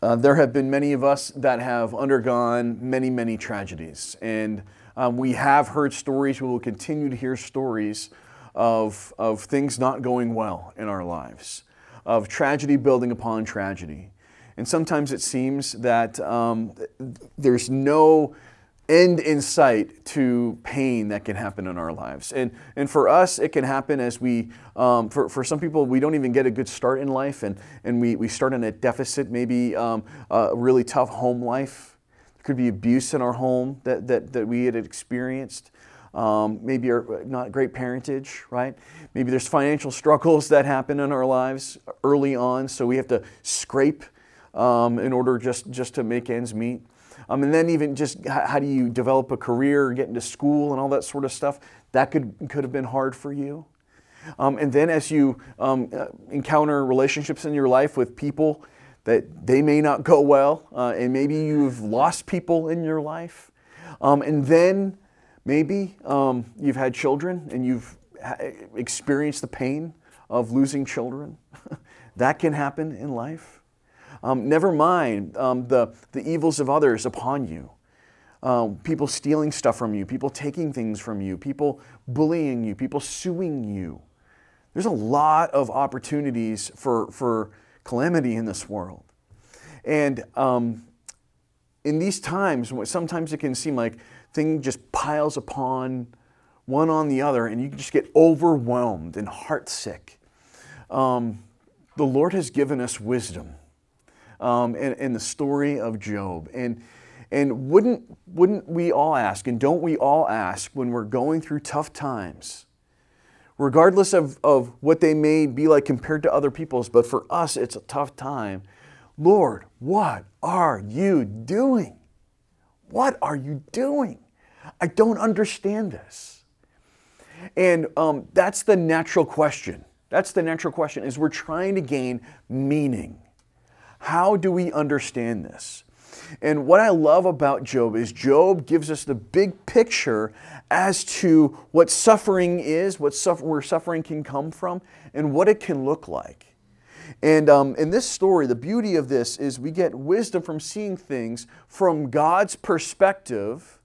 There have been many of us that have undergone many, many tragedies. And we have heard stories, we will continue to hear stories of things not going well in our lives, of tragedy building upon tragedy. And sometimes it seems that there's no end in sight to pain that can happen in our lives. And for us, it can happen as we, for some people, we don't even get a good start in life, and we start in a deficit, maybe a really tough home life. There could be abuse in our home that we had experienced. Maybe not great parentage, right? Maybe there's financial struggles that happen in our lives early on, so we have to scrape in order just to make ends meet. And then even just how do you develop a career, get into school and all that sort of stuff, that could have been hard for you. And then as you encounter relationships in your life with people that they may not go well, and maybe you've lost people in your life. And then maybe you've had children and you've experienced the pain of losing children. That can happen in life. Never mind the evils of others upon you. People stealing stuff from you, people taking things from you, people bullying you, people suing you. There's a lot of opportunities for calamity in this world. And in these times, sometimes it can seem like thing just piles upon one on the other, and you just get overwhelmed and heartsick. The Lord has given us wisdom. In the story of Job. And wouldn't we all ask, and don't we all ask when we're going through tough times, regardless of what they may be like compared to other people's, but for us it's a tough time. Lord, what are you doing? What are you doing? I don't understand this. And that's the natural question. That's the natural question, is we're trying to gain meaning. How do we understand this? And what I love about Job is Job gives us the big picture as to what suffering is, where suffering can come from, and what it can look like. And in this story, the beauty of this is we get wisdom from seeing things from God's perspective,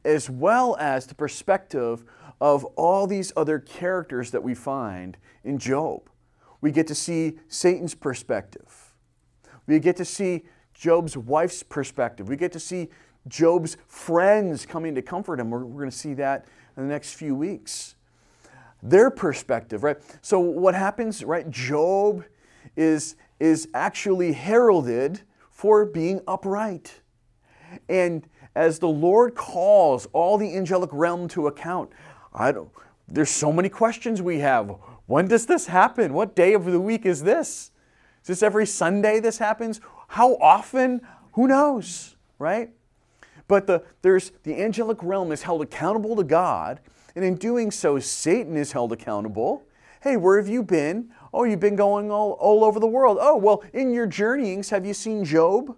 as well as the perspective of all these other characters that we find in Job. We get to see Satan's perspective. We get to see Job's wife's perspective. We get to see Job's friends coming to comfort him. We're going to see that in the next few weeks. Their perspective, right? So what happens, right? Job is actually heralded for being upright. And as the Lord calls all the angelic realm to account, there's so many questions we have. When does this happen? What day of the week is this? Is this every Sunday this happens? How often? Who knows, right? But the angelic realm is held accountable to God, and in doing so, Satan is held accountable. Hey, where have you been? Oh, you've been going all over the world. Oh, well, in your journeyings, have you seen Job?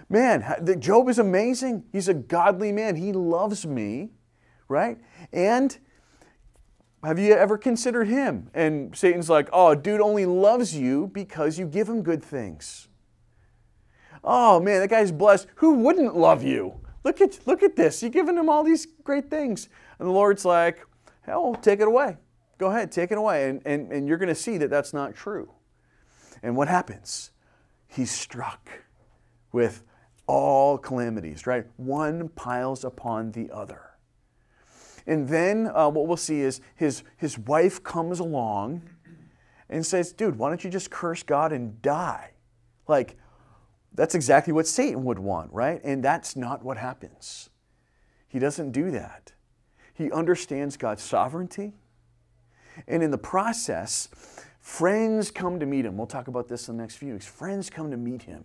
Man, Job is amazing. He's a godly man. He loves me, right? And have you ever considered him? And Satan's like, oh, dude only loves you because you give him good things. Oh man, that guy's blessed. Who wouldn't love you? Look at this. You're giving him all these great things. And the Lord's like, hell, take it away. Go ahead, take it away. And you're going to see that that's not true. And what happens? He's struck with all calamities, right? One piles upon the other. And then what we'll see is his wife comes along and says, dude, why don't you just curse God and die? Like, that's exactly what Satan would want, right? And that's not what happens. He doesn't do that. He understands God's sovereignty. And in the process, friends come to meet him. We'll talk about this in the next few weeks. Friends come to meet him.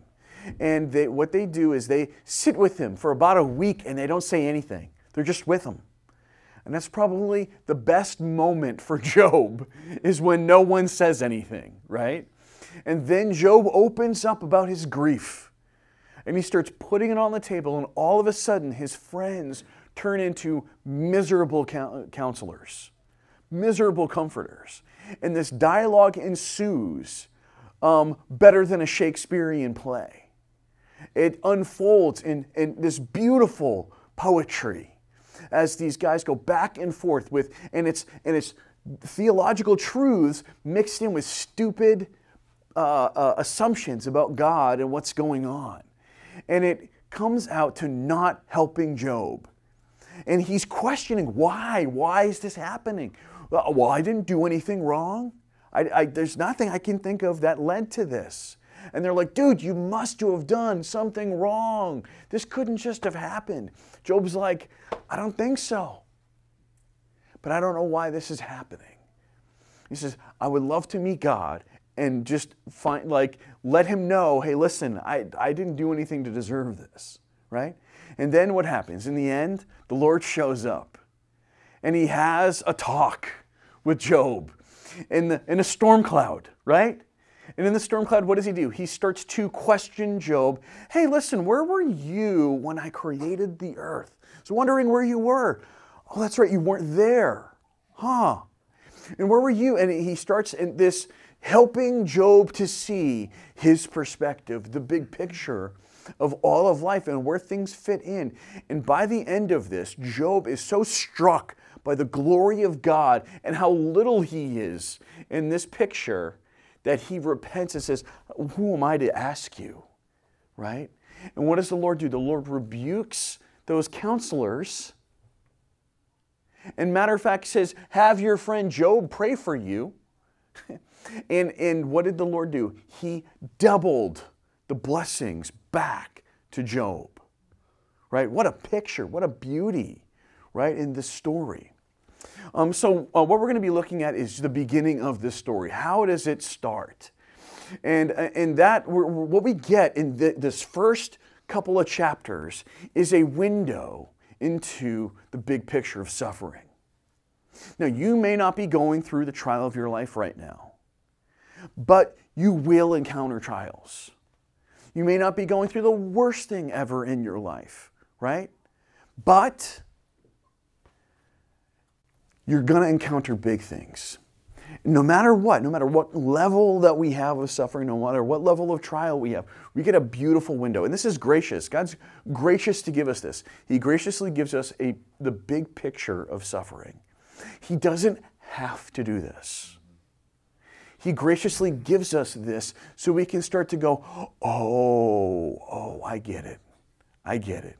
And what they do is they sit with him for about a week and they don't say anything. They're just with him. And that's probably the best moment for Job, is when no one says anything, right? And then Job opens up about his grief. And he starts putting it on the table, and all of a sudden his friends turn into miserable counselors, miserable comforters. And this dialogue ensues better than a Shakespearean play. It unfolds in this beautiful poetry as these guys go back and forth with, and it's theological truths mixed in with stupid assumptions about God and what's going on. And it comes out to not helping Job. And he's questioning, why? Why is this happening? Well, I didn't do anything wrong. There's nothing I can think of that led to this. And they're like, dude, you must have done something wrong. This couldn't just have happened. Job's like, I don't think so. But I don't know why this is happening. He says, I would love to meet God and just let him know, hey, listen, I didn't do anything to deserve this, right? And then what happens? In the end, the Lord shows up and he has a talk with Job in a storm cloud, right? And in the storm cloud, what does he do? He starts to question Job. Hey, listen, where were you when I created the earth? So wondering where you were. Oh, that's right, you weren't there. Huh. And where were you? And he starts in this helping Job to see his perspective, the big picture of all of life and where things fit in. And by the end of this, Job is so struck by the glory of God and how little he is in this picture that he repents and says, who am I to ask you? Right? And what does the Lord do? The Lord rebukes those counselors. And matter of fact, says, have your friend Job pray for you. And what did the Lord do? He doubled the blessings back to Job. Right? What a picture, what a beauty, right, in this story. So what we're going to be looking at is the beginning of this story. How does it start? And what we get in this first couple of chapters is a window into the big picture of suffering. Now, you may not be going through the trial of your life right now, but you will encounter trials. You may not be going through the worst thing ever in your life, right? But you're going to encounter big things. No matter what level that we have of suffering, no matter what level of trial we have, we get a beautiful window. And this is gracious. God's gracious to give us this. He graciously gives us the big picture of suffering. He doesn't have to do this. He graciously gives us this so we can start to go, oh, I get it. I get it.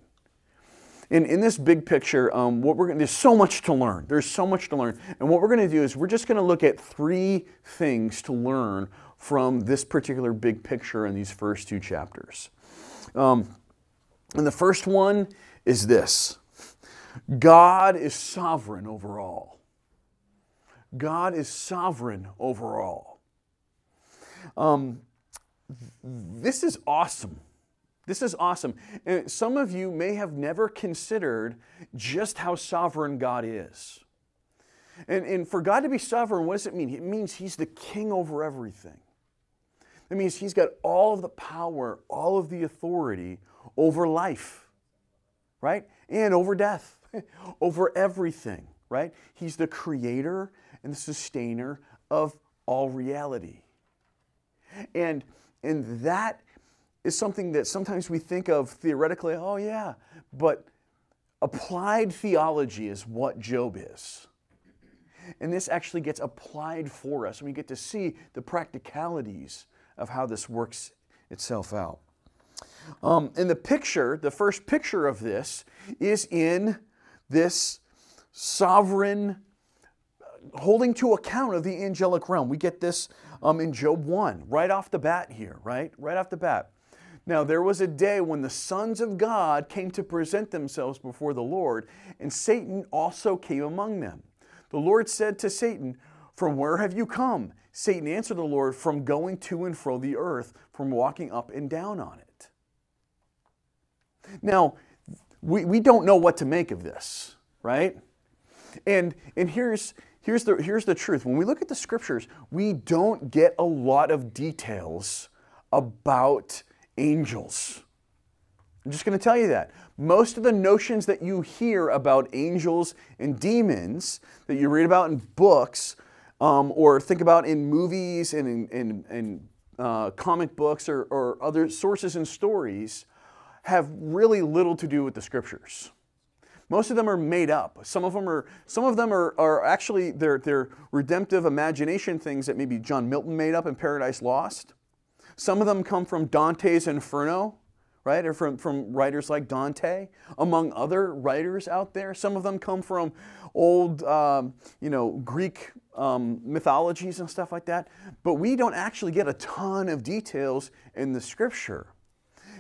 In this big picture, there's so much to learn. There's so much to learn. And what we're going to do is we're just going to look at 3 things to learn from this particular big picture in these first 2 chapters. And the first one is this. God is sovereign over all. God is sovereign over all. This is awesome. This is awesome. And some of you may have never considered just how sovereign God is. And for God to be sovereign, what does it mean? It means He's the king over everything. That means He's got all of the power, all of the authority over life, right? And over death, over everything, right? He's the creator and the sustainer of all reality. And that is something that sometimes we think of theoretically, oh yeah, but applied theology is what Job is. And this actually gets applied for us, and we get to see the practicalities of how this works itself out. And the first picture of this is in this sovereign holding to account of the angelic realm. We get this in Job 1, right off the bat here, right? Right off the bat. Now, there was a day when the sons of God came to present themselves before the Lord, and Satan also came among them. The Lord said to Satan, "From where have you come?" Satan answered the Lord, "From going to and fro the earth, from walking up and down on it." Now, we don't know what to make of this, right? And here's the truth. When we look at the scriptures, we don't get a lot of details about angels. I'm just going to tell you that. Most of the notions that you hear about angels and demons that you read about in books or think about in movies and in comic books or other sources and stories have really little to do with the scriptures. Most of them are made up. Some of them are actually they're redemptive imagination things that maybe John Milton made up in Paradise Lost. Some of them come from Dante's Inferno, right? Or from writers like Dante, among other writers out there. Some of them come from old, Greek mythologies and stuff like that. But we don't actually get a ton of details in the scripture.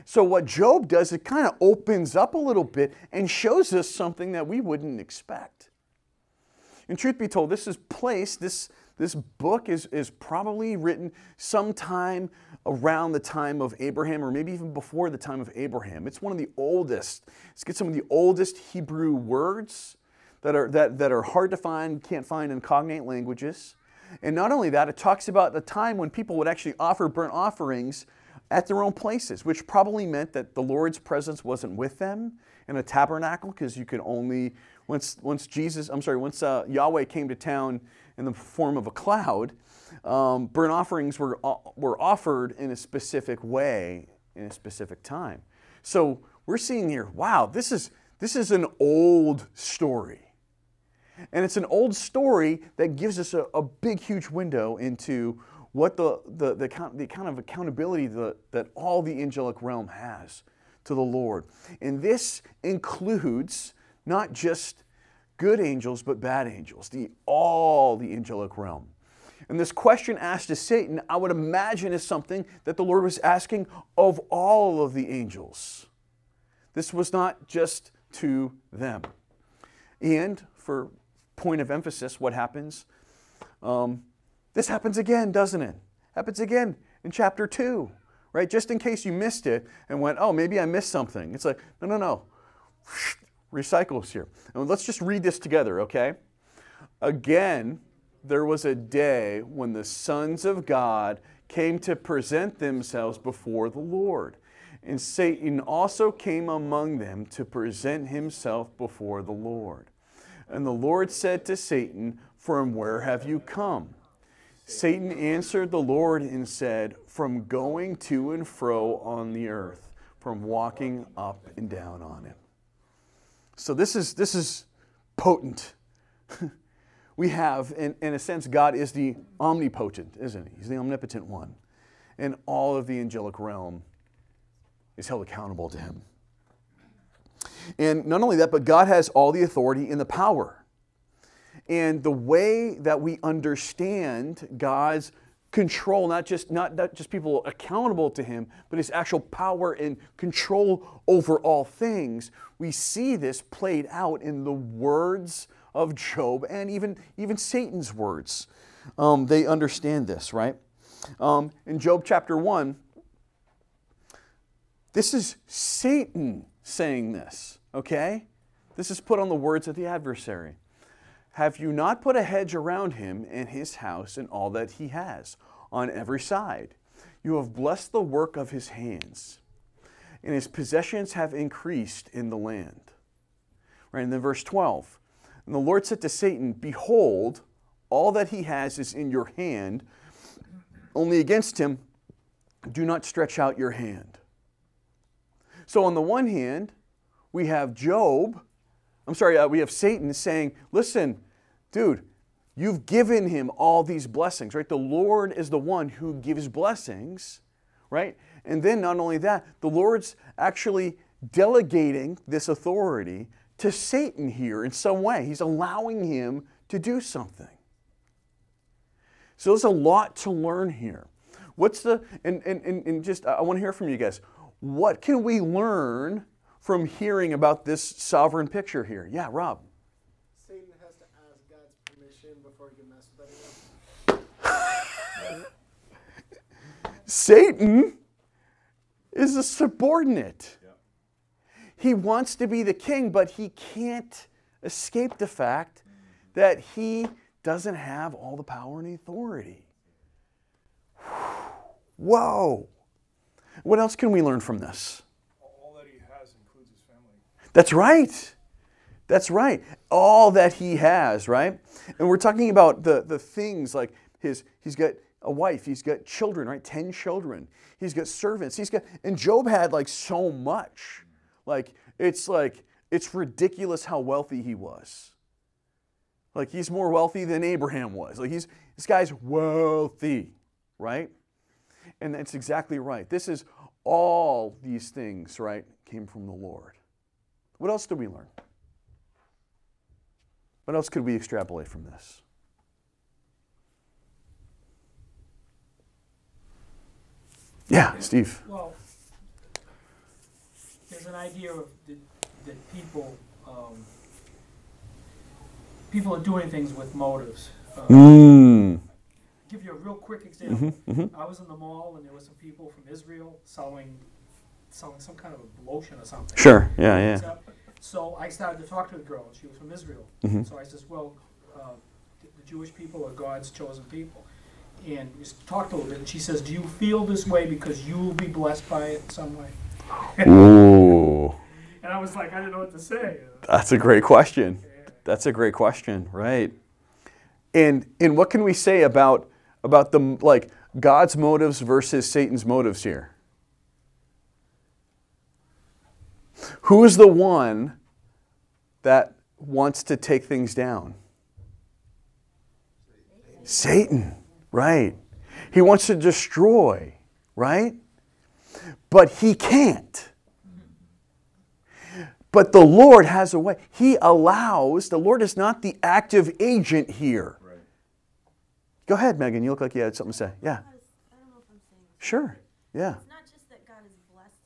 So what Job does, it kind of opens up a little bit and shows us something that we wouldn't expect. And truth be told, this book is probably written sometime around the time of Abraham, or maybe even before the time of Abraham. It's one of the oldest. It's got some of the oldest Hebrew words that are hard to find, can't find in cognate languages. And not only that, it talks about the time when people would actually offer burnt offerings at their own places, which probably meant that the Lord's presence wasn't with them in a tabernacle, because you could only, once Yahweh came to town in the form of a cloud, burnt offerings were offered in a specific way, in a specific time. So we're seeing here, wow, this is an old story. And it's an old story that gives us a big, huge window into what the kind of accountability that all the angelic realm has to the Lord. And this includes not just good angels, but bad angels, all the angelic realm. And this question asked to Satan, I would imagine, is something that the Lord was asking of all of the angels. This was not just to them. And for point of emphasis, what happens? This happens again, doesn't it? Happens again in chapter 2, right? Just in case you missed it and went, oh, maybe I missed something. It's like, no. Recycles here. And let's just read this together, okay? Again, there was a day when the sons of God came to present themselves before the Lord. And Satan also came among them to present himself before the Lord. And the Lord said to Satan, from where have you come? Satan answered the Lord and said, from going to and fro on the earth, from walking up and down on it. So this is potent. We have, in a sense, God is the omnipotent, isn't he? He's the omnipotent one. And all of the angelic realm is held accountable to him. And not only that, but God has all the authority and the power. And the way that we understand God's control, not just people accountable to him, but his actual power and control over all things, we see this played out in the words of Job and even Satan's words. They understand this, right? In Job chapter 1, this is Satan saying this, okay? This is put on the words of the adversary. Have you not put a hedge around him and his house and all that he has on every side? You have blessed the work of his hands, and his possessions have increased in the land. Right, and then verse 12. And the Lord said to Satan, behold, all that he has is in your hand. Only against him do not stretch out your hand. So on the one hand, we have we have Satan saying, listen, dude, you've given him all these blessings, right? The Lord is the one who gives blessings, right? And then not only that, the Lord's actually delegating this authority to Satan here in some way. He's allowing him to do something. So there's a lot to learn here. I want to hear from you guys. What can we learn from hearing about this sovereign picture here? Yeah, Rob. Satan has to ask God's permission before he can mess with anyone. Satan is a subordinate. Yeah. He wants to be the king, but he can't escape the fact that he doesn't have all the power and authority. Whoa. What else can we learn from this? All that he has includes his family. That's right. That's right. All that he has, right? And we're talking about the things like he's got a wife. He's got children, right? 10 children. He's got servants. And Job had like so much. Like, it's ridiculous how wealthy he was. Like, he's more wealthy than Abraham was. Like, this guy's wealthy, right? And that's exactly right. This is all these things, right, came from the Lord. What else did we learn? What else could we extrapolate from this? Yeah, Steve. Well, there's an idea of that people are doing things with motives. Give you a real quick example. I was in the mall and there were some people from Israel selling some kind of a lotion or something. Sure. Yeah. So I started to talk to the girl. She was from Israel. So I said, well, the Jewish people are God's chosen people. And we talked a little bit, and she says, do you feel this way because you will be blessed by it in some way? Ooh. And I was like, I didn't know what to say. That's a great question. That's a great question, right? And what can we say about the, like, God's motives versus Satan's motives here? Who is the one that wants to take things down? Satan, right? He wants to destroy, right? But he can't. But the Lord has a way. He allows, the Lord is not the active agent here. Right. Go ahead, Megan. You look like you had something to say. Yeah. I don't know if I'm saying this. Sure. Yeah. It's not just that God has blessed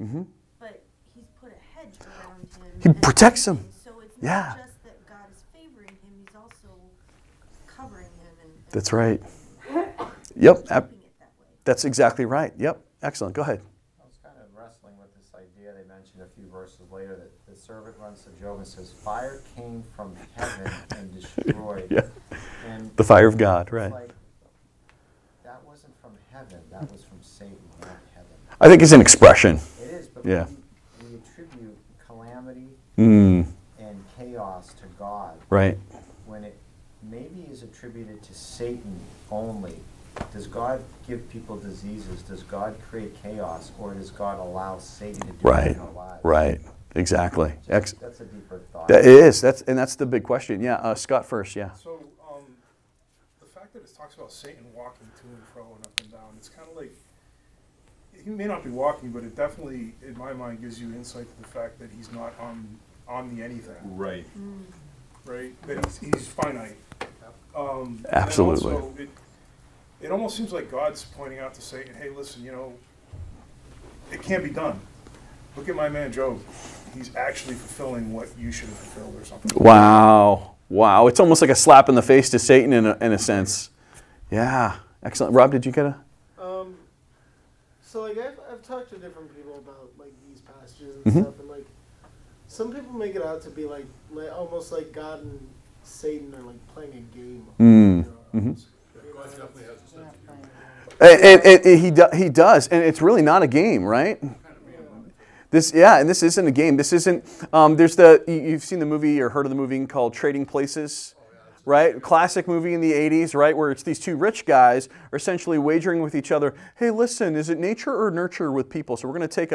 him, but he's put a hedge around him. He and protects him. So it's Yeah. not just that God is favoring him, he's also covering him. And That's right. Yep. keeping it that way. That's exactly right. Yep. Excellent. Go ahead. I was kind of wrestling with this idea. They mentioned a few verses later that the servant runs to Job and says, fire came from heaven and destroyed. Yeah. And The fire of God, it's right. like, that wasn't from heaven. That was from Satan, not heaven. I think it's an expression. It is, but Yeah. we attribute calamity Mm, and chaos to God right. when it maybe is attributed to Satan only. Does God give people diseases? Does God create chaos? Or does God allow Satan to do that Right. in our lives? Right. Exactly. That's a deeper thought. That is. That's the big question. Yeah. Scott first. Yeah. So, the fact that it talks about Satan walking to and fro and up and down, it's kind of like, he may not be walking, but it definitely, in my mind, gives you insight to the fact that he's not on the anything, Right. right? That he's finite. Absolutely. And also, it almost seems like God's pointing out to Satan, hey, listen, it can't be done. Look at my man Job. He's actually fulfilling what you should have fulfilled or something. Wow. Wow. It's almost like a slap in the face to Satan in a sense. Yeah. Excellent. Rob, did you get a? So like I've talked to different people about like these passages and stuff, and like some people make it out to be like almost like God and Satan are like playing a game. God definitely has a sense of humor. And he does, and it's really not a game, right? And this isn't a game. This isn't. You've seen the movie or heard of the movie called Trading Places, right? Classic movie in the '80s, right? Where it's these two rich guys are essentially wagering with each other. Hey, listen, is it nature or nurture with people? So we're going to take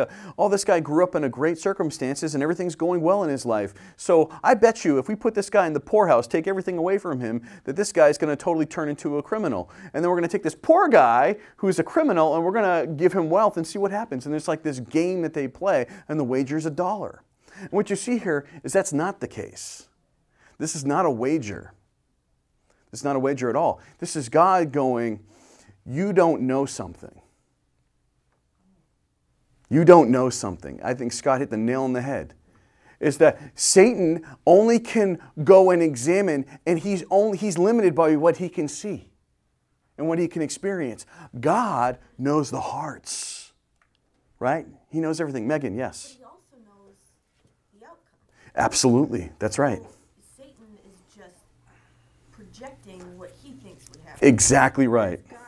this guy grew up in a great circumstances and everything's going well in his life. So I bet you if we put this guy in the poorhouse, take everything away from him, that this guy's going to totally turn into a criminal. And then we're going to take this poor guy who's a criminal and we're going to give him wealth and see what happens. And there's like this game that they play and the wager's $1. And what you see here is that's not the case. This is not a wager. It's not a wager at all. This is God going, you don't know something. You don't know something. I think Scott hit the nail on the head. Is that Satan only can go and examine, and he's limited by what he can see and what he can experience. God knows the hearts, right? He knows everything. Megan, yes. But he also knows the outcome. Absolutely. That's right. So Satan is just projecting what he thinks would happen. Exactly right. God,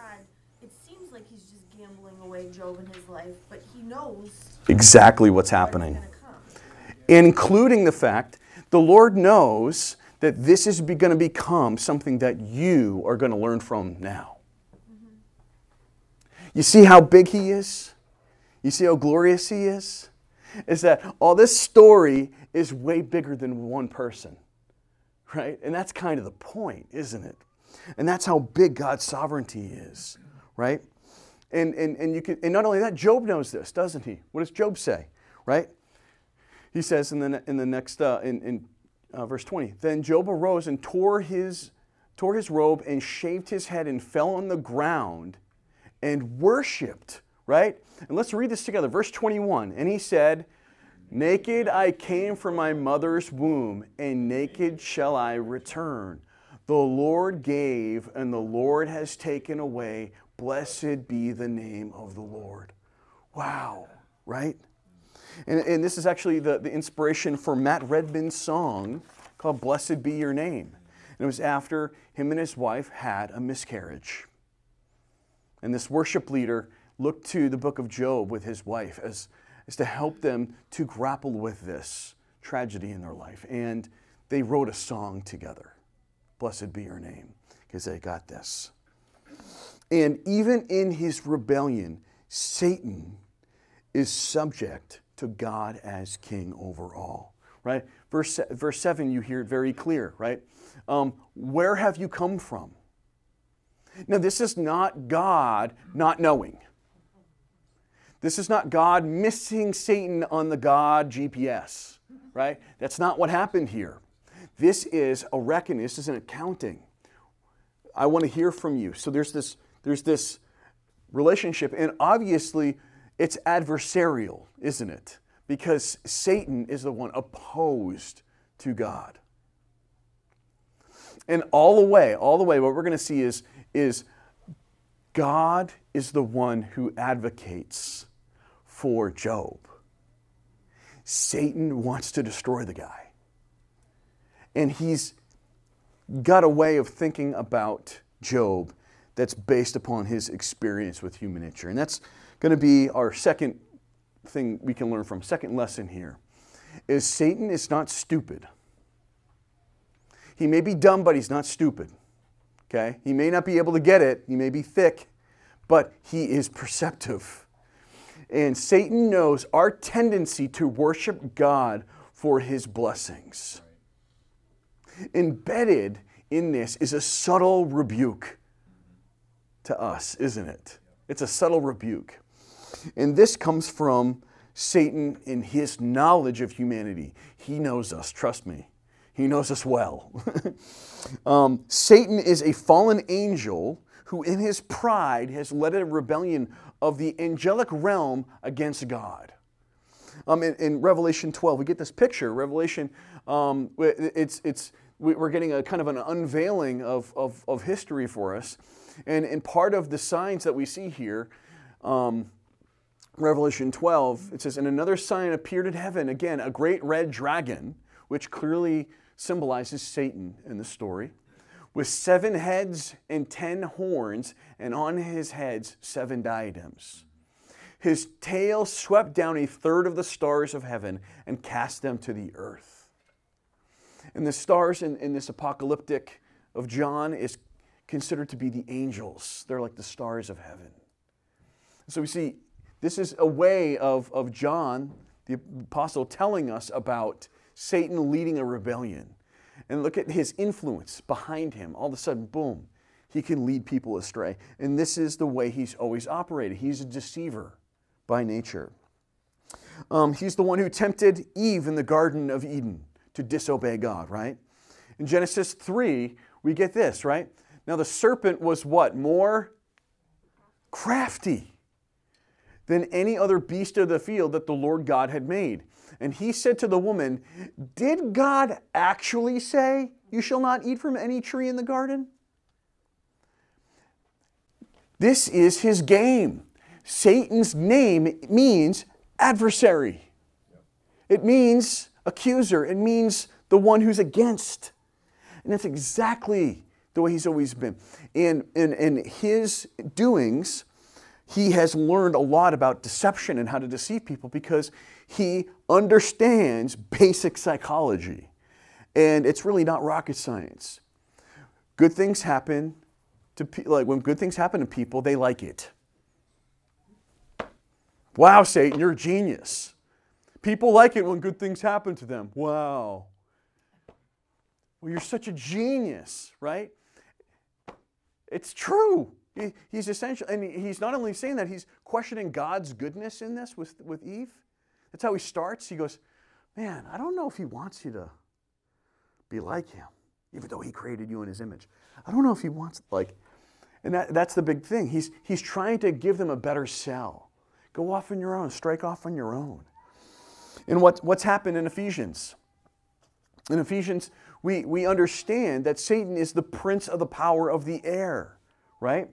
it seems like he's just gambling away Job in his life, but he knows Exactly what's happening. what's going to come. Including the fact the Lord knows that this is going to become something that you are going to learn from now. You see how big he is? You see how glorious he is? Is that all this story is way bigger than one person, right? And that's kind of the point, isn't it? And that's how big God's sovereignty is, right? And not only that, Job knows this, doesn't he? What does Job say, right? He says in the next verse 20, then Job arose and tore his robe and shaved his head and fell on the ground and worshipped, right? And let's read this together. Verse 21, and he said, naked I came from my mother's womb, and naked shall I return. The Lord gave, and the Lord has taken away. Blessed be the name of the Lord. Wow, right? And this is actually the inspiration for Matt Redman's song called Blessed Be Your Name. And it was after him and his wife had a miscarriage. And this worship leader looked to the book of Job with his wife as to help them to grapple with this tragedy in their life. And they wrote a song together. Blessed be your name, because they got this. And even in his rebellion, Satan is subject to God as king over all, right? Verse 7, you hear it very clear, right? Where have you come from? Now, this is not God not knowing. This is not God missing Satan on the God GPS, right? That's not what happened here. This is a reckoning. This is an accounting. I want to hear from you. So there's this relationship, and obviously it's adversarial, isn't it? Because Satan is the one opposed to God. And all the way, what we're going to see is God is the one who advocates for Job. Satan wants to destroy the guy. And he's got a way of thinking about Job that's based upon his experience with human nature. And that's going to be our second thing we can learn from, second lesson here, is Satan is not stupid. He may be dumb, but he's not stupid. Okay? He may not be able to get it. He may be thick, but he is perceptive. And Satan knows our tendency to worship God for his blessings. Embedded in this is a subtle rebuke to us, isn't it? It's a subtle rebuke. And this comes from Satan in his knowledge of humanity. He knows us, trust me. He knows us well. Satan is a fallen angel who in his pride has led a rebellion of the angelic realm against God. In Revelation 12, we get this picture. Revelation, we're getting a kind of an unveiling of history for us. And part of the signs that we see here, Revelation 12, it says, and another sign appeared in heaven, again, a great red dragon, which clearly symbolizes Satan in the story, with 7 heads and 10 horns, and on his heads 7 diadems. His tail swept down 1/3 of the stars of heaven and cast them to the earth. And the stars in this apocalyptic of John is considered to be the angels. They're like the stars of heaven. So we see this is a way of John, the apostle, telling us about Satan leading a rebellion. And look at his influence behind him. All of a sudden, boom, he can lead people astray. And this is the way he's always operated. He's a deceiver by nature. He's the one who tempted Eve in the Garden of Eden to disobey God, right? In Genesis 3, we get this, right? Now the serpent was what? More crafty than any other beast of the field that the Lord God had made. And he said to the woman, did God actually say, you shall not eat from any tree in the garden? This is his game. Satan's name means adversary. It means accuser. It means the one who's against. And that's exactly the way he's always been. In his doings, he has learned a lot about deception and how to deceive people because he understands basic psychology. And it's really not rocket science. Good things happen to when good things happen to people, they like it. Wow, Satan, you're a genius. People like it when good things happen to them. Wow. Well, you're such a genius, right? It's true. He's essential, and he's not only saying that, he's questioning God's goodness in this with Eve. That's how he starts. He goes, man, I don't know if he wants you to be like him, even though he created you in his image. I don't know if he wants, and that's the big thing. He's trying to give them a better sell. Go off on your own, strike off on your own. And what's happened in Ephesians? In Ephesians, we understand that Satan is the prince of the power of the air, right?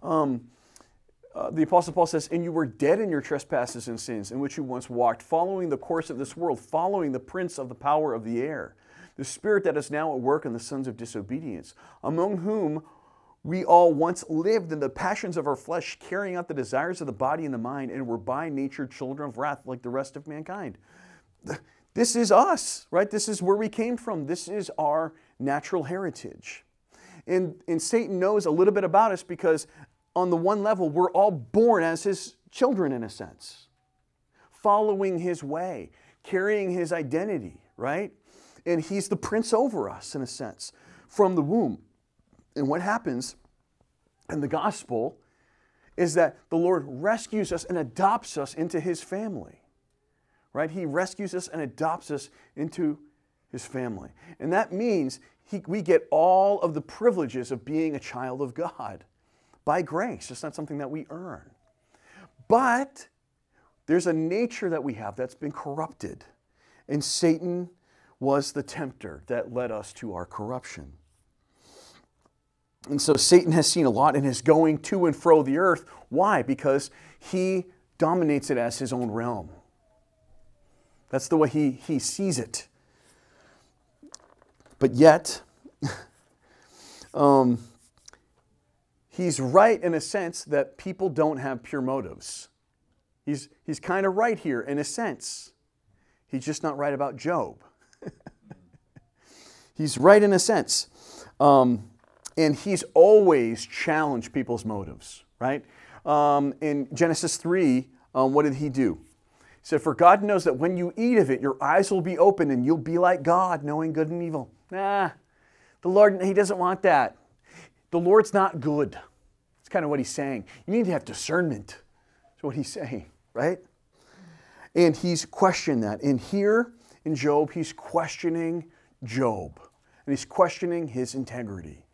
The Apostle Paul says, and you were dead in your trespasses and sins, in which you once walked, following the course of this world, following the prince of the power of the air, the spirit that is now at work in the sons of disobedience, among whom we all once lived in the passions of our flesh, carrying out the desires of the body and the mind, and were by nature children of wrath like the rest of mankind. This is us, right? This is where we came from. This is our natural heritage. And Satan knows a little bit about us because on the one level, we're all born as his children in a sense, following his way, carrying his identity, right? And he's the prince over us in a sense from the womb. And what happens in the gospel is that the Lord rescues us and adopts us into his family, right? He rescues us and adopts us into his family. And that means we get all of the privileges of being a child of God by grace. It's not something that we earn. But there's a nature that we have that's been corrupted. And Satan was the tempter that led us to our corruption. And so Satan has seen a lot and is going to and fro the earth. Why? Because he dominates it as his own realm. That's the way he sees it. But yet, he's right in a sense that people don't have pure motives. He's kind of right here in a sense. He's just not right about Job. He's right in a sense. And he's always challenged people's motives, right? In Genesis 3, what did he do? He said, for God knows that when you eat of it, your eyes will be open and you'll be like God, knowing good and evil. Nah, the Lord, he doesn't want that. The Lord's not good. That's kind of what he's saying. You need to have discernment. That's what he's saying, right? And he's questioned that. And here in Job, he's questioning Job. And he's questioning his integrity.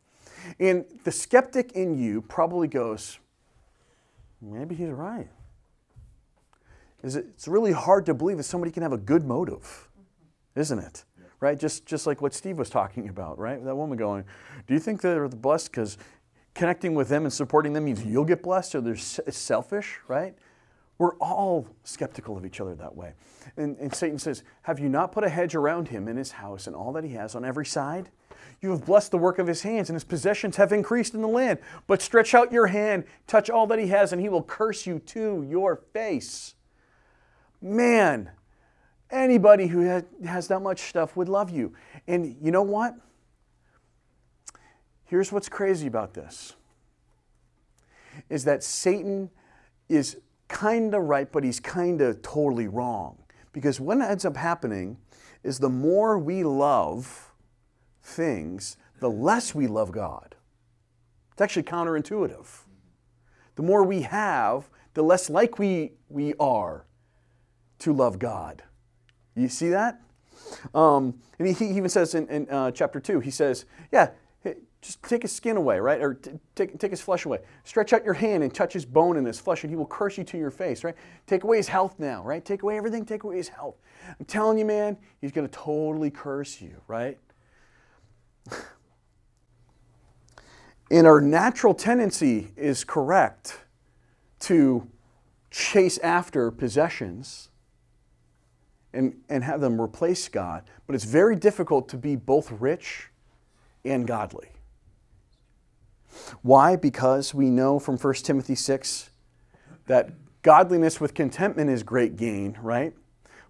And the skeptic in you probably goes, maybe he's right. It's really hard to believe that somebody can have a good motive, isn't it? Yeah. Right? Just like what Steve was talking about, right? That woman going, do you think they're blessed because connecting with them and supporting them means you'll get blessed, or they're selfish, right? We're all skeptical of each other that way. And Satan says, have you not put a hedge around him in his house and all that he has on every side? You have blessed the work of his hands, and his possessions have increased in the land. But stretch out your hand, touch all that he has, and he will curse you to your face. Man, anybody who has that much stuff would love you. And you know what? Here's what's crazy about this, is that Satan is kind of right, but he's kind of totally wrong. Because what ends up happening is the more we love things, the less we love God. It's actually counterintuitive. The more we have, the less likely we are to love God. You see that? And he even says in chapter 2, he says, yeah, just take his skin away, right? Or take his flesh away. Stretch out your hand and touch his bone and his flesh, and he will curse you to your face, right? Take away his health now, right? Take away everything, take away his health. I'm telling you, man, he's going to totally curse you, right? And our natural tendency is correct to chase after possessions and have them replace God. But it's very difficult to be both rich and godly. Why? Because we know from 1 Timothy 6 that godliness with contentment is great gain, right?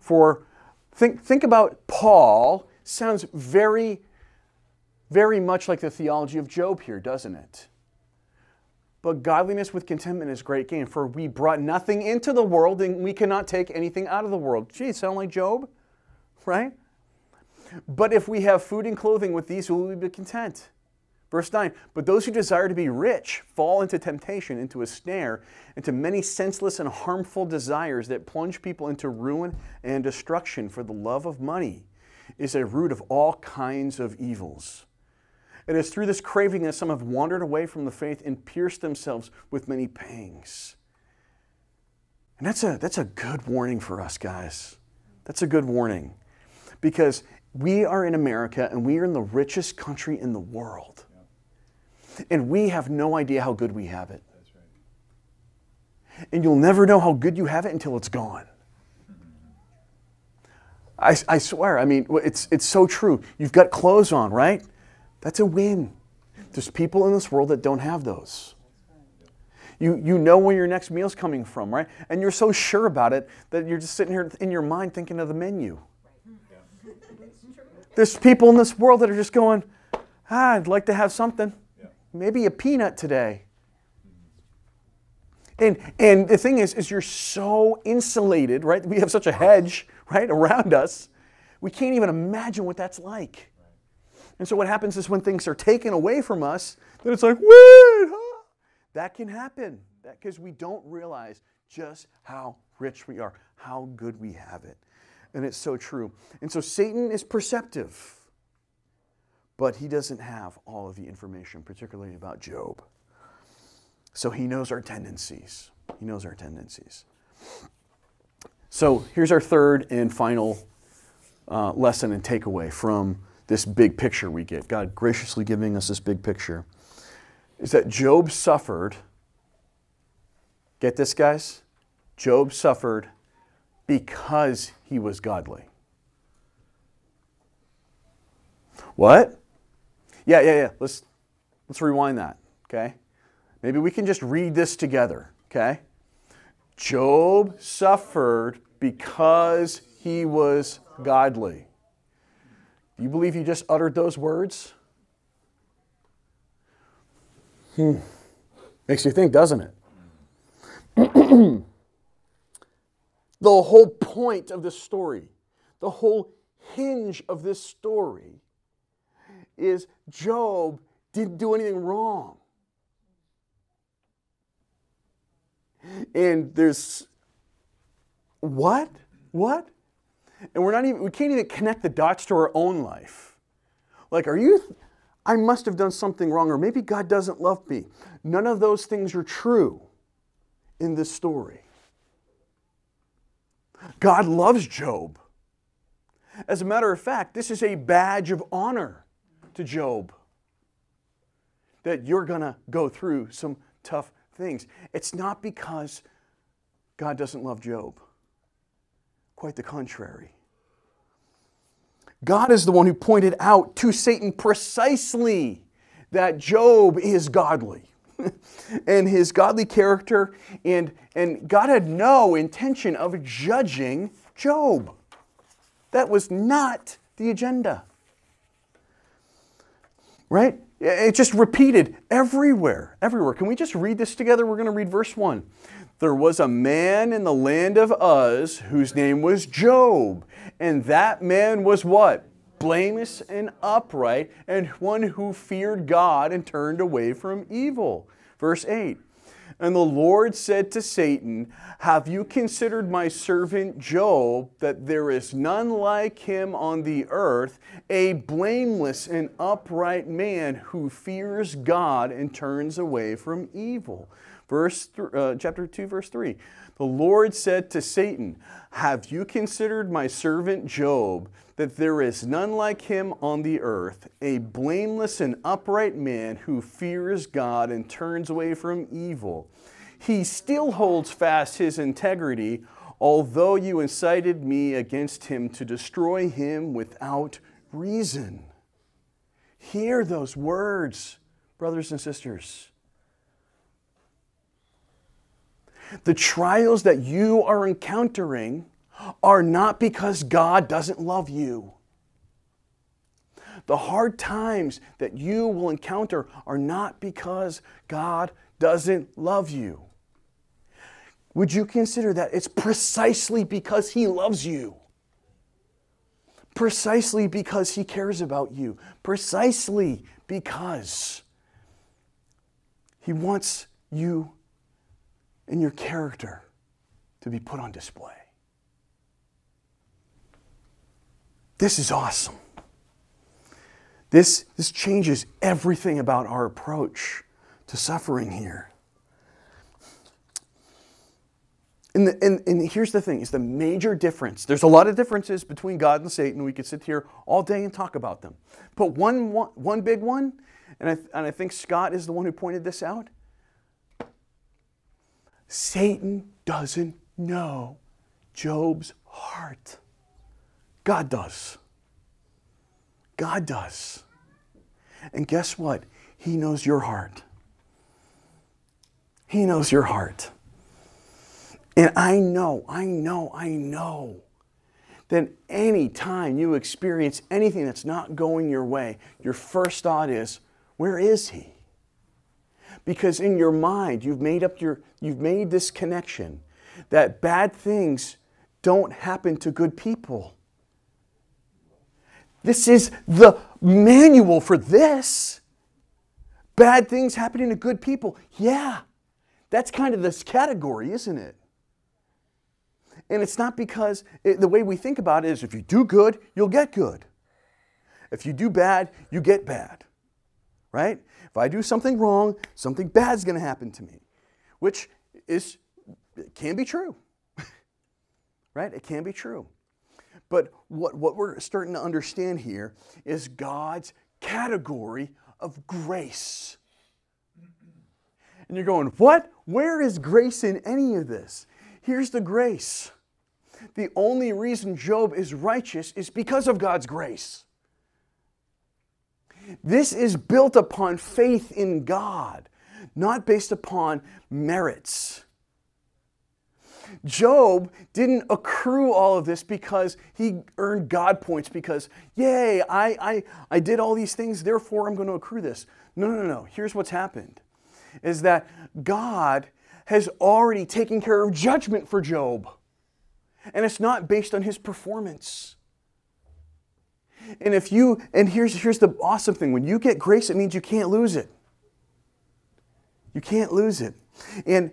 For think about Paul. Sounds very, very much like the theology of Job here, doesn't it? But godliness with contentment is great gain, for we brought nothing into the world, and we cannot take anything out of the world. Gee, sound like Job, right? But if we have food and clothing, with these we will be content. Verse 9, but those who desire to be rich fall into temptation, into a snare, into many senseless and harmful desires that plunge people into ruin and destruction. For the love of money is a root of all kinds of evils. It is through this craving that some have wandered away from the faith and pierced themselves with many pangs. And that's a good warning for us, guys. That's a good warning. Because we are in America and we are in the richest country in the world. And we have no idea how good we have it. That's right. And you'll never know how good you have it until it's gone. I swear, I mean, it's so true. You've got clothes on, right? That's a win. There's people in this world that don't have those. You know where your next meal's coming from, right? And you're so sure about it that you're just sitting here in your mind thinking of the menu. There's people in this world that are just going, I'd like to have something. Maybe a peanut today. And the thing is you're so insulated, right? We have such a hedge, right, around us. We can't even imagine what that's like. And so what happens is when things are taken away from us, then it's like, wait, huh? That can happen. Because we don't realize just how rich we are, how good we have it. And it's so true. And so Satan is perceptive. But he doesn't have all of the information, particularly about Job. So he knows our tendencies. He knows our tendencies. So here's our third and final lesson and takeaway from this big picture we get. God graciously giving us this big picture. Is that Job suffered, get this guys? Job suffered because he was godly. What? Yeah. Let's rewind that, okay? Maybe we can just read this together, okay? Job suffered because he was godly. Do you believe he just uttered those words? Makes you think, doesn't it? The whole point of this story, the whole hinge of this story is Job didn't do anything wrong. And there's what? And we can't even connect the dots to our own life. Like, I must have done something wrong, or maybe God doesn't love me. None of those things are true in this story. God loves Job. As a matter of fact, this is a badge of honor to Job, that you're going to go through some tough things. It's not because God doesn't love Job. Quite the contrary. God is the one who pointed out to Satan precisely that Job is godly. And his godly character, and God had no intention of judging Job. That was not the agenda. Right? It just repeated everywhere. Can we just read this together? We're going to read verse 1. There was a man in the land of Uz whose name was Job. And that man was what? Blameless and upright, and one who feared God and turned away from evil. Verse 8. And the Lord said to Satan, have you considered my servant Job, that there is none like him on the earth, a blameless and upright man who fears God and turns away from evil? Chapter 2, verse 3. The Lord said to Satan, have you considered my servant Job, that there is none like him on the earth, a blameless and upright man who fears God and turns away from evil? He still holds fast his integrity, although you incited me against him to destroy him without reason. Hear those words, brothers and sisters. The trials that you are encountering are not because God doesn't love you. The hard times that you will encounter are not because God doesn't love you. Would you consider that it's precisely because he loves you? Precisely because he cares about you. Precisely because he wants you and your character to be put on display. This is awesome. This changes everything about our approach to suffering here. And here's the thing, is the major difference. There's a lot of differences between God and Satan. We could sit here all day and talk about them. But one big one, and I think Scott is the one who pointed this out. Satan doesn't know Job's heart. God does. God does. And guess what? He knows your heart. He knows your heart. And I know that any time you experience anything that's not going your way, your first thought is, where is he? Because in your mind, you've made this connection that bad things don't happen to good people. This is the manual for this. Bad things happening to good people. Yeah, that's kind of this category, isn't it? And it's not because the way we think about it is if you do good, you'll get good. If you do bad, you get bad. Right? If I do something wrong, something bad is going to happen to me, which can be true. Right? It can be true. But what we're starting to understand here is God's category of grace. And you're going, what? Where is grace in any of this? Here's the grace. The only reason Job is righteous is because of God's grace. This is built upon faith in God, not based upon merits. Job didn't accrue all of this because he earned God points because, yay, I did all these things, therefore I'm going to accrue this. No. Here's what's happened, is that God has already taken care of judgment for Job. And it's not based on his performance. And here's the awesome thing. When you get grace, it means you can't lose it. You can't lose it. And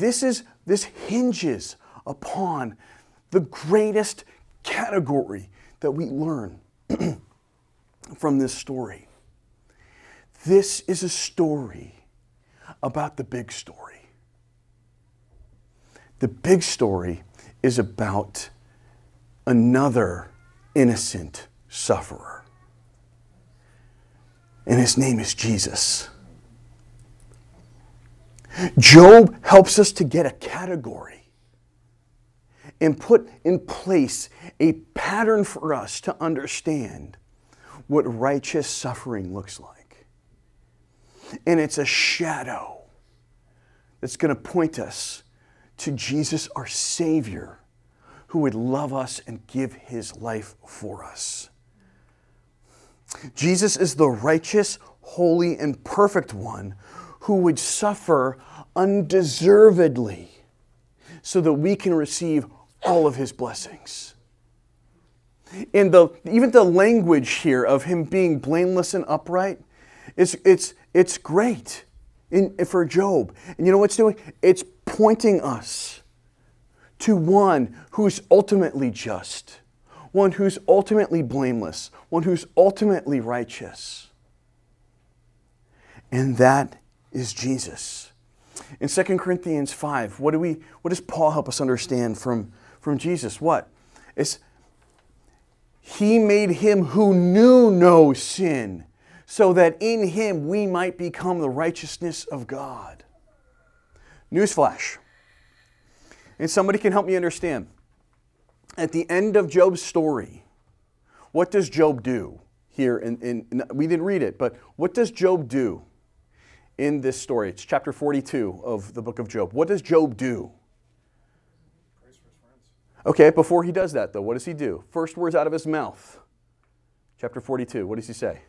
this hinges upon the greatest category that we learn from this story. This is a story about the big story. The big story is about another innocent sufferer. And his name is Jesus. Job helps us to get a category and put in place a pattern for us to understand what righteous suffering looks like. And it's a shadow that's going to point us to Jesus, our Savior, who would love us and give his life for us. Jesus is the righteous, holy, and perfect one who would suffer undeservedly so that we can receive all of his blessings. And even the language here of him being blameless and upright, it's great for Job. And you know what it's doing? It's pointing us to one who's ultimately just, one who's ultimately blameless, one who's ultimately righteous. And that is Jesus. In 2 Corinthians 5, what does Paul help us understand from Jesus? What? It's he made him who knew no sin, so that in him we might become the righteousness of God. Newsflash. And somebody can help me understand. At the end of Job's story, what does Job do here? We didn't read it, but what does Job do in this story? It's chapter 42 of the book of Job. What does Job do? Prays for his friends. Okay, before he does that though, what does he do? First words out of his mouth. Chapter 42, what does he say?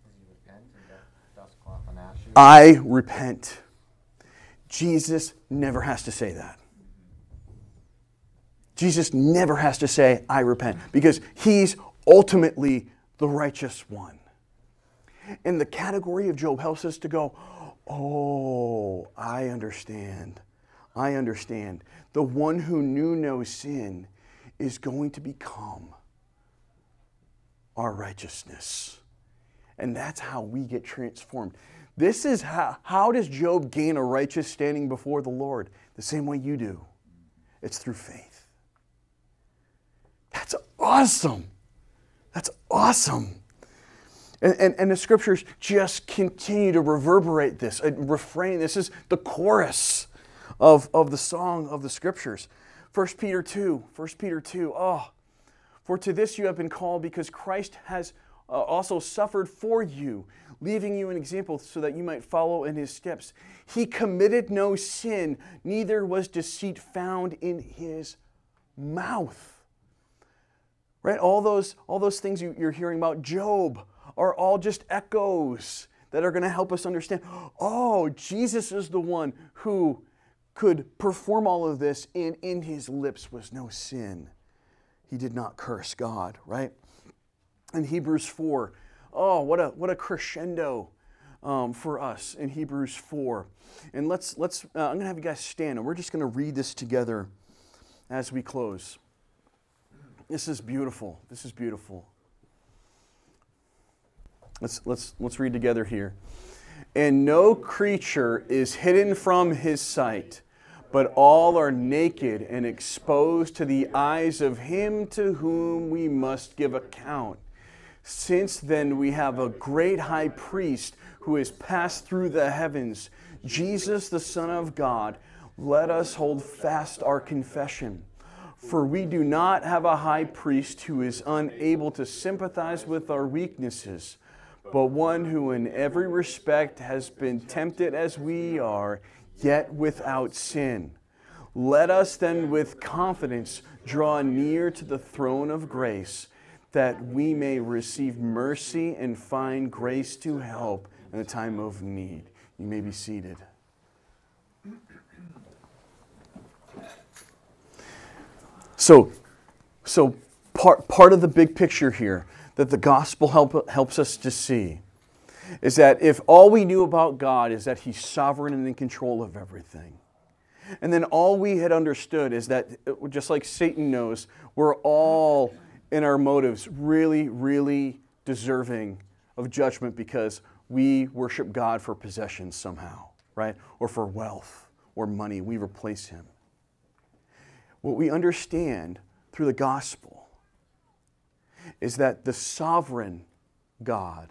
Does he repent and dust cloth I repent. Jesus never has to say that. Jesus never has to say, I repent, because he's ultimately the righteous one. And the category of Job helps us to go, oh, I understand. I understand. The one who knew no sin is going to become our righteousness. And that's how we get transformed. This is how does Job gain a righteous standing before the Lord? The same way you do. It's through faith. That's awesome. That's awesome. And the scriptures just continue to reverberate this, a refrain. This is the chorus of the song of the scriptures. 1 Peter 2, oh, for to this you have been called, because Christ has also suffered for you, leaving you an example so that you might follow in his steps. He committed no sin, neither was deceit found in his mouth. Right? All those things you're hearing about Job are all just echoes that are going to help us understand, oh, Jesus is the one who could perform all of this, and in his lips was no sin. He did not curse God, right? In Hebrews 4, oh, what a crescendo for us in Hebrews 4. And let's I'm going to have you guys stand, and we're just going to read this together as we close. This is beautiful. This is beautiful. Let's read together here. And no creature is hidden from his sight, but all are naked and exposed to the eyes of him to whom we must give account. Since then we have a great high priest who has passed through the heavens, Jesus the Son of God, let us hold fast our confession. For we do not have a high priest who is unable to sympathize with our weaknesses, but one who in every respect has been tempted as we are, yet without sin. Let us then with confidence draw near to the throne of grace, that we may receive mercy and find grace to help in a time of need. You may be seated. So part of the big picture here that the gospel helps us to see is that if all we knew about God is that he's sovereign and in control of everything, and then all we had understood is that, just like Satan knows, we're all in our motives really, really deserving of judgment because we worship God for possessions somehow, right? Or for wealth or money. We replace him. What we understand through the gospel is that the sovereign God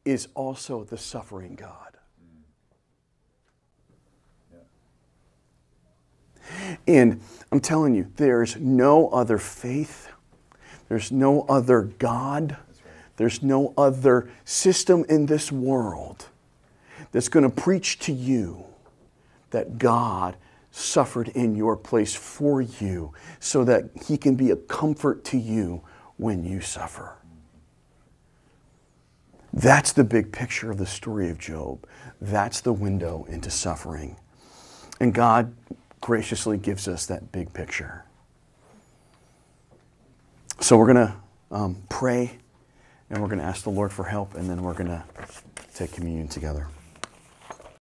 is also the suffering God. And I'm telling you, there's no other faith, there's no other God, there's no other system in this world that's going to preach to you that God suffered in your place for you so that he can be a comfort to you when you suffer. That's the big picture of the story of Job. That's the window into suffering. And God graciously gives us that big picture. So we're going to pray, and we're going to ask the Lord for help, and then we're going to take communion together.